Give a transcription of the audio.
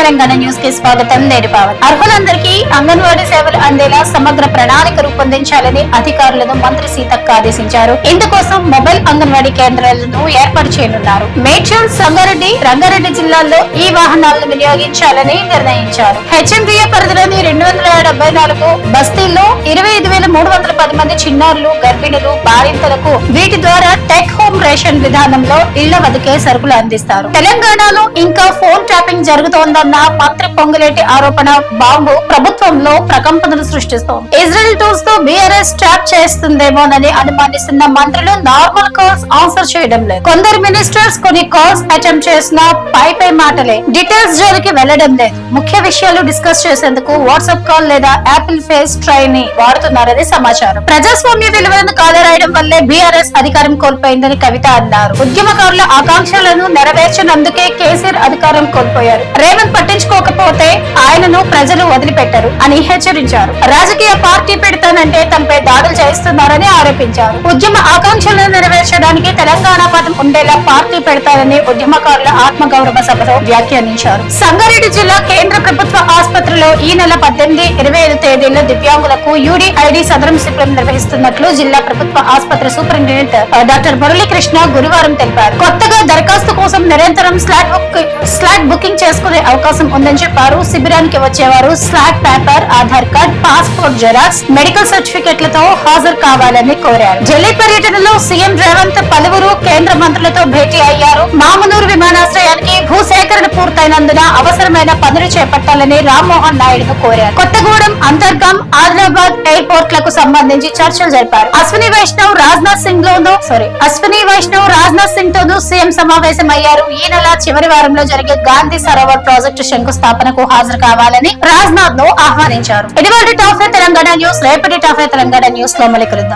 Telangana news కి స్వాగతం. నేను పవన్. అర్హులందరికీ అంగన్వాడీ సేవలు అందేలా సమగ్ర ప్రణాళిక రూపొందించాలని అధికారులను మంత్రి సీతక్క ఆదేశించారు. ఇందుకోసం మొబైల్ అంగన్వాడీ కేంద్రాలను ఏర్పాటు చేయనున్నారు. మేడ్చల్, సంగారెడ్డి, రంగారెడ్డి జిల్లాల్లో ఈ వాహనాలను వినియోగించాలని నిర్ణయించారు. హెచ్ఎండిఏ పరిధిలోని 274 బస్తీల్లో 25,310 మంది చిన్నారులు, గర్భిణులు, బాలింతలకు వీటి ద్వారా టెక్ హోమ్ రేషన్ విధానంలో ఇళ్ల వద్దకే సరుకులు అందిస్తారు. తెలంగాణలో ఇంకా ఫోన్ ట్యాపింగ్ జరుగుతోందన్న మంత్రి పొంగులేటి ఆరోపణ బాంబు ప్రభుత్వంలో ప్రకంపనలు సృష్టిస్తోంది. ఇజ్రాయెల్ టూల్స్ తో బీఆర్ఎస్ ట్యాప్ చేస్తుందేమోనని అనుమానిస్తున్న మంత్రులు నార్మల్ కాల్స్ ఆన్సర్ చేయడం లేదు. కొందరు మినిస్టర్స్ కొన్ని కాల్స్ అటెంప్ట్ చేసిన పై మాటలే, డీటెయిల్స్ జోలికి వెళ్లడం లేదు. ముఖ్య విషయాలు డిస్కస్ చేసేందుకు వాట్సాప్ కాల్ లేదా యాపిల్ ఫేస్ ట్రై ని వాడుతున్నారని సమాచారం. ప్రజాస్వామ్య విలువలను కాలరాయడం వల్లే బీఆర్ఎస్ అధికారం కోల్పోయిందని కవిత అన్నారు. ఉద్యమకారుల ఆకాంక్షలను నెరవేర్చనందుకే కేసీఆర్ అధికారం కోల్పోయారు. రేవంత్ పట్టించుకోకపోతే ఆయనను ప్రజలు వదిలిపెట్టరు అని హెచ్చరించారు. రాజకీయ పార్టీ పెడతానంటే తనపై దాడులు చేస్తున్నారని ఆరోపించారు. ఉద్యమ ఆకాంక్షలను నెరవేర్చడానికి తెలంగాణ పదం ఉండేలా పార్టీ పెడతారని ఉద్యమకారుల ఆత్మగౌరవ సభలో వ్యాఖ్యానించారు. సంగారెడ్డి జిల్లా కేంద్ర ప్రభుత్వ ఆసుపత్రిలో ఈ నెల 18, 25 తేదీల్లో దివ్యాంగులకు యూడీఐడి సదరం శిబిరం నిర్వహిస్తున్నట్లు జిల్లా ప్రభుత్వ ఆసుపత్రి సూపరింటెండెంట్ డాక్టర్ మురళీకృష్ణ గురువారం తెలిపారు. కొత్తగా దరఖాస్తు కోసం నిరంతరం స్లాట్ బుకింగ్ చేసుకునే అవకాశం ఉందని చెప్పారు. శిబిరానికి వచ్చేవారు slot paper, Aadhaar card, passport xerox, medical సర్టిఫికెట్లతో హాజరు కావాలని కోరారు. ఢిల్లీ పర్యటనలో సీఎం రేవంత్ పలువురు కేంద్ర మంత్రులతో భేటీ అయ్యారు. మామునూరు విమానాశ్రయానికి భూసేకరణ పూర్తయినందున అవసరమైన పనులు చేపట్టాలని రామ్మోహన్ నాయుడును కోరారు. కొత్తగూడెం, అంతర్గాం, ఆదిలాబాద్ ఎయిర్పోర్ట్లకు సంబంధించి చర్చలు జరిపారు. అశ్విని వైష్ణవ్ రాజ్నాథ్ సింగ్ తోనూ సీఎం సమావేశం అయ్యారు. ఈ నెల చివరి వారంలో జరిగే గాంధీ సరోవర్ ప్రాజెక్టు శంకుస్థాపనకు హాజరు కావాలని రాజ్నాథ్ ను ఆహ్వానించారు. ఇదివాటి టాప్ తెలంగాణ న్యూస్. రేపటి టాప్ తెలంగాణ న్యూస్ లో మళ్ళీ కలుద్దాం.